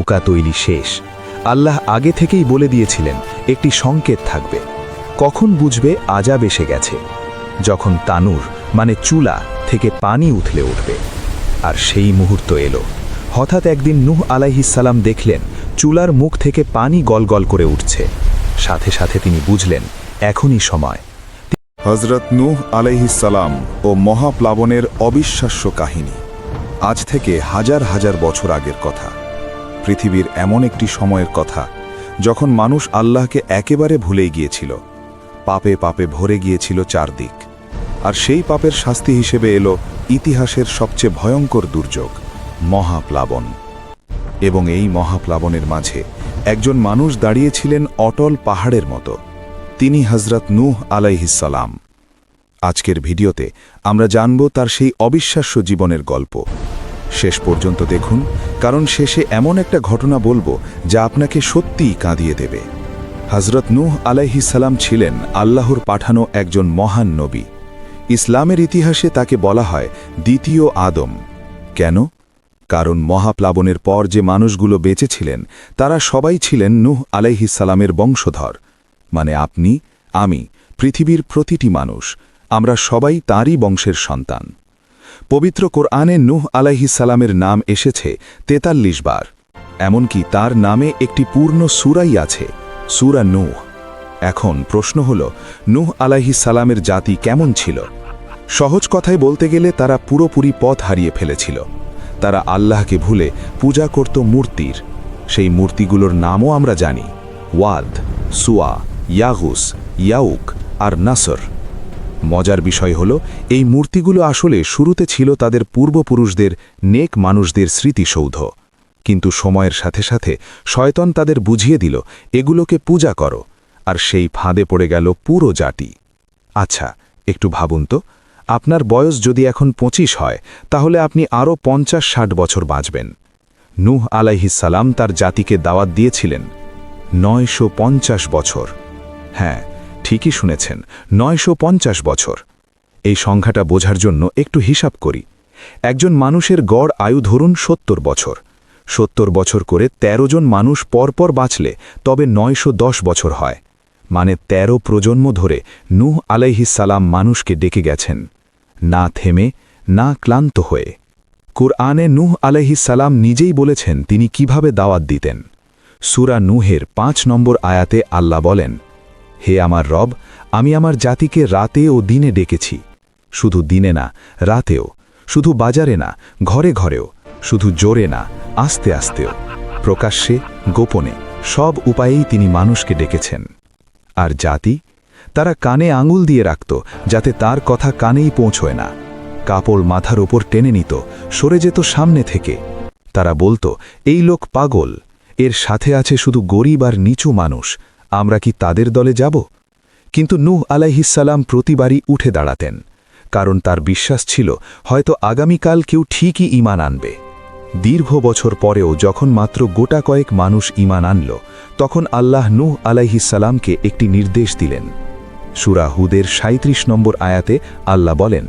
নৌকা তৈরি শেষ। আল্লাহ আগে থেকেই বলে দিয়েছিলেন একটি সংকেত থাকবে। কখন বুঝবে আযাব এসে গেছে? যখন তানুর মানে চুলা থেকে পানি উথলে উঠবে। আর সেই মুহূর্ত এলো। হঠাৎ একদিন নূহ আলাইহিস সালাম দেখলেন চুলার মুখ থেকে পানি গলগল করে উঠছে। সাথে সাথে তিনি বুঝলেন এখনই সময়। হযরত নূহ আলাইহিস সালাম ও মহাপ্লাবনের অবিশ্বাস্য কাহিনী। আজ থেকে হাজার হাজার বছর আগের কথা। পৃথিবীর এমন একটি সময়ের কথা যখন মানুষ আল্লাহকে একেবারে ভুলেই গিয়েছিল। পাপে পাপে ভরে গিয়েছিল চারদিক। আর সেই পাপের শাস্তি হিসেবে এলো ইতিহাসের সবচেয়ে ভয়ঙ্কর দুর্যোগ, মহাপ্লাবন। এবং এই মহাপ্লাবনের মাঝে একজন মানুষ দাঁড়িয়েছিলেন অটল পাহাড়ের মতো। তিনি হযরত নূহ আলাইহিস সালাম। আজকের ভিডিওতে আমরা জানব তার সেই অবিশ্বাস্য জীবনের গল্প। শেষ পর্যন্ত দেখুন, কারণ শেষে এমন একটা ঘটনা বলবো যা আপনাকে সত্যিই কাঁদিয়ে দেবে। হযরত নূহ আলাইহিস সালাম ছিলেন আল্লাহর পাঠানো একজন মহান নবী। ইসলামের ইতিহাসে তাকে বলা হয় দ্বিতীয় আদম। কেন? কারণ মহাপ্লাবনের পর যে মানুষগুলো বেঁচেছিলেন তারা সবাই ছিলেন নূহ আলাইহিস সালামের বংশধর। মানে আপনি, আমি, পৃথিবীর প্রতিটি মানুষ, আমরা সবাই তাঁরই বংশের সন্তান। পবিত্র কোরআনে নূহ আলাইহিস সালামের নাম এসেছে ৪৩ বার। এমনকি তার নামে একটি পূর্ণ সূরাই আছে, সূরা নূহ। এখন প্রশ্ন হল, নূহ আলাইহিস সালামের জাতি কেমন ছিল? সহজ কথায় বলতে গেলে তারা পুরোপুরি পথ হারিয়ে ফেলেছিল। তারা আল্লাহকে ভুলে পূজা করত মূর্তির। সেই মূর্তিগুলোর নামও আমরা জানি, ওয়াদ, সুয়া, ইয়াগুস, ইয়াউক আর নাসর। মজার বিষয় হল, এই মূর্তিগুলো আসলে শুরুতে ছিল তাদের পূর্বপুরুষদের, নেক মানুষদের স্মৃতিসৌধ। কিন্তু সময়ের সাথে সাথে শয়তান তাদের বুঝিয়ে দিল এগুলোকে পূজা করো, আর সেই ফাঁদে পড়ে গেল পুরো জাতি। আচ্ছা, একটু ভাবুন তো, আপনার বয়স যদি এখন ২৫ হয়, তাহলে আপনি আরও ৫০-৬০ বছর বাঁচবেন। নূহ আলাইহিস সালাম তার জাতিকে দাওয়াত দিয়েছিলেন ৯৫০ বছর। হ্যাঁ, ঠিকই শুনেছেন, ৯৫০ বছর। এই সংখ্যাটা বোঝার জন্য একটু হিসাব করি। একজন মানুষের গড় আয়ু ধরুন ৭০ বছর। ৭০ বছর করে ১৩ জন মানুষ পরপর বাঁচলে তবে ৯১০ বছর হয়। মানে ১৩ প্রজন্ম ধরে নূহ আলাইহিস সালাম মানুষকে ডেকে গেছেন, না থেমে, না ক্লান্ত হয়ে। কুরআনে নূহ আলাইহিস সালাম নিজেই বলেছেন তিনি কিভাবে দাওয়াত দিতেন। সূরা নূহের ৫ নম্বর আয়াতে আল্লাহ বলেন, হে আমার রব, আমি আমার জাতিকে রাতে ও দিনে ডেকেছি। শুধু দিনে না, রাতেও। শুধু বাজারে না, ঘরে ঘরেও। শুধু জোরে না, আস্তে আস্তেও। প্রকাশ্যে, গোপনে, সব উপায়েই তিনি মানুষকে ডেকেছেন। আর জাতি? তারা কানে আঙুল দিয়ে রাখত যাতে তার কথা কানেই পৌঁছয় না। কাপড় মাথার ওপর টেনে নিত, সরে যেত সামনে থেকে। তারা বলতো, এই লোক পাগল, এর সাথে আছে শুধু গরিব আর নিচু মানুষ, আমরা কি তাদের দলে যাব? কিন্তু নূহ আলাইহিস সালাম প্রতিবারই উঠে দাঁড়াতেন, কারণ তার বিশ্বাস ছিল হয়তো আগামীকাল কেউ ঠিকই ঈমান আনবে। দীর্ঘ বছর পরেও যখন মাত্র গোটা কয়েক মানুষ ঈমান আনল, তখন আল্লাহ নূহ আলাইহিস সালামকে একটি নির্দেশ দিলেন। সূরা হুদের ৩৭ নম্বর আয়াতে আল্লাহ বলেন,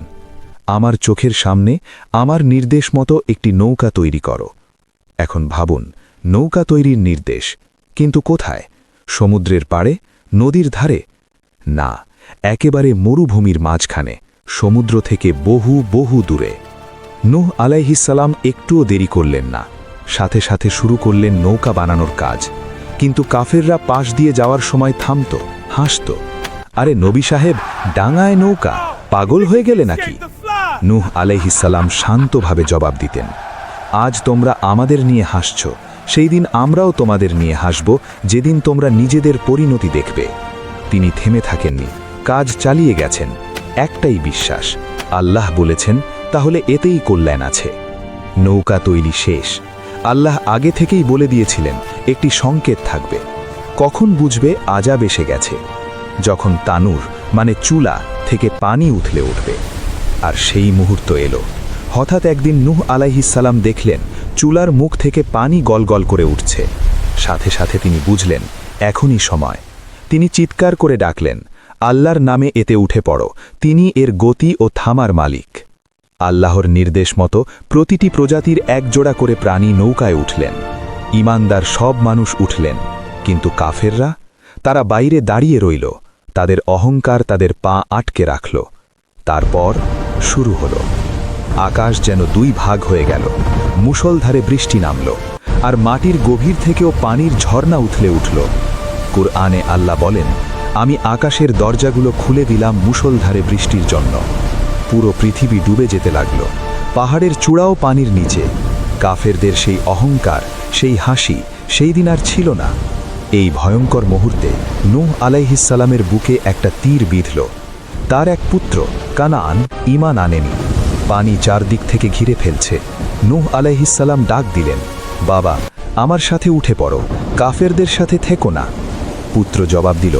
আমার চোখের সামনে আমার নির্দেশ মতো একটি নৌকা তৈরি করো। এখন ভাবুন, নৌকা তৈরির নির্দেশ, কিন্তু কোথায়? সমুদ্রের পাড়ে, নদীর ধারে? না, একেবারে মরুভূমির মাঝখানে, সমুদ্র থেকে বহু বহু দূরে। নূহ আলাইহিস সালাম একটুও দেরি করলেন না, সাথে সাথে শুরু করলেন নৌকা বানানোর কাজ। কিন্তু কাফেররা পাশ দিয়ে যাওয়ার সময় থামত, হাসত। আরে নবী সাহেব, ডাঙায় নৌকা, পাগল হয়ে গেলে নাকি? নূহ আলাইহিস সালাম শান্তভাবে জবাব দিতেন, আজ তোমরা আমাদের নিয়ে হাসছ, সেই দিন আমরাও তোমাদের নিয়ে হাসব, যেদিন তোমরা নিজেদের পরিণতি দেখবে। তিনি থেমে থাকেননি, কাজ চালিয়ে গেছেন। একটাই বিশ্বাস, আল্লাহ বলেছেন, তাহলে এতেই কল্যাণ আছে। নৌকা তৈরি শেষ। আল্লাহ আগে থেকেই বলে দিয়েছিলেন একটি সংকেত থাকবে। কখন বুঝবে আযাব এসে গেছে? যখন তানুর মানে চুলা থেকে পানি উথলে উঠবে। আর সেই মুহূর্ত এলো। হঠাৎ একদিন নূহ আলাইহিস সালাম দেখলেন চুলার মুখ থেকে পানি গলগল করে উঠছে। সাথে সাথে তিনি বুঝলেন এখনই সময়। তিনি চিৎকার করে ডাকলেন, আল্লাহর নামে এতে উঠে পড়ো, তিনি এর গতি ও থামার মালিক। আল্লাহর নির্দেশ মতো প্রতিটি প্রজাতির এক জোড়া করে প্রাণী নৌকায় উঠলেন। ঈমানদার সব মানুষ উঠলেন, কিন্তু কাফেররা, তারা বাইরে দাঁড়িয়ে রইল, তাদের অহংকার তাদের পা আটকে রাখল। তারপর শুরু হলো। আকাশ যেন দুই ভাগ হয়ে গেল, মুষলধারে বৃষ্টি নামল, আর মাটির গভীর থেকেও পানির ঝর্ণা উথলে উঠল। কুরআনে আল্লাহ বলেন, আমি আকাশের দরজাগুলো খুলে দিলাম মুষলধারে বৃষ্টির জন্য। পুরো পৃথিবী ডুবে যেতে লাগল, পাহাড়ের চূড়াও পানির নিচে। কাফেরদের সেই অহংকার, সেই হাসি সেই দিন আর ছিল না। এই ভয়ঙ্কর মুহূর্তে নূহ আলাইহিসসালামের বুকে একটা তীর বিঁধল। তার এক পুত্র কানান ঈমান আনেনি। পানি চারদিক থেকে ঘিরে ফেলছে। নূহ আলাইহিসসালাম ডাক দিলেন, বাবা, আমার সাথে উঠে পড়ো, কাফেরদের সাথে থেকো না। পুত্র জবাব দিল,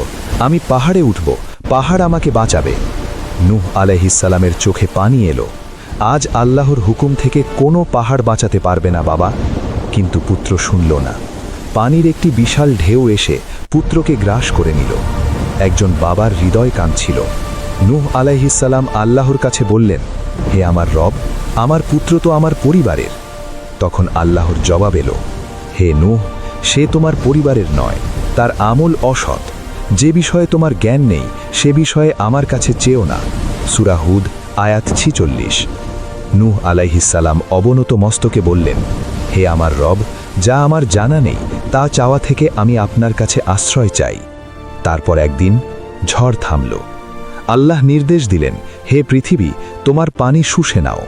আমি পাহাড়ে উঠব, পাহাড় আমাকে বাঁচাবে। নূহ আলাইহিসসালামের চোখে পানি এলো। আজ আল্লাহর হুকুম থেকে কোনো পাহাড় বাঁচাতে পারবে না বাবা। কিন্তু পুত্র শুনল না। পানির একটি বিশাল ঢেউ এসে পুত্রকে গ্রাস করে নিল। একজন বাবার হৃদয় কাঁদছিল। নূহ আলাইহিসসালাম আল্লাহর কাছে বললেন, হে আমার রব, আমার পুত্র তো আমার পরিবারের। তখন আল্লাহর জবাব এলো, হে নূহ, সে তোমার পরিবারের নয়, তার আমল অসৎ। যে বিষয়ে তোমার জ্ঞান নেই সে বিষয়ে আমার কাছে চেও না। সূরা হুদ আয়াত 46। নূহ আলাইহিসসালাম অবনত মস্তকে বললেন, হে আমার রব, যা আমার জানা নেই তা চাওয়া থেকে আমি আপনার কাছে আশ্রয় চাই। তারপর একদিন ঝড় থামল। আল্লাহ নির্দেশ দিলেন, হে পৃথিবী, তোমার পানি শুষে নাও।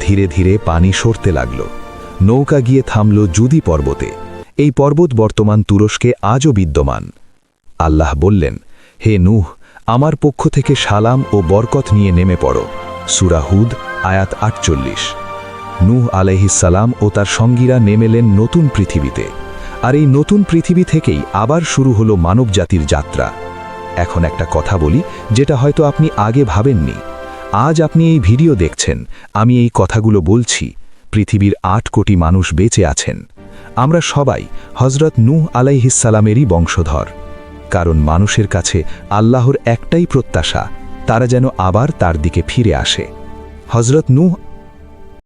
ধীরে ধীরে পানি সরতে লাগল। নৌকা গিয়ে থামল জুদি পর্বতে। এই পর্বত বর্তমান তুরস্কে আজও বিদ্যমান। আল্লাহ বললেন, হে নূহ, আমার পক্ষ থেকে সালাম ও বরকত নিয়ে নেমে পড়ো। সূরা হুদ আয়াত 48। নূহ আলাইহিসসালাম ও তার সঙ্গীরা নেমেলেন নতুন পৃথিবীতে। আর এই নতুন পৃথিবী থেকেই আবার শুরু হলো মানবজাতির যাত্রা। এখন একটা কথা বলি, যেটা হয়তো আপনি আগে ভাবেননি। আজ আপনি এই ভিডিও দেখছেন, আমি এই কথাগুলো বলছি, পৃথিবীর 8 কোটি মানুষ বেঁচে আছেন। আমরা সবাই হযরত নূহ আলাইহিসসালামেরই বংশধর। কারণ মানুষের কাছে আল্লাহর একটাই প্রত্যাশা, তারা যেন আবার তার দিকে ফিরে আসে। হযরত নূহ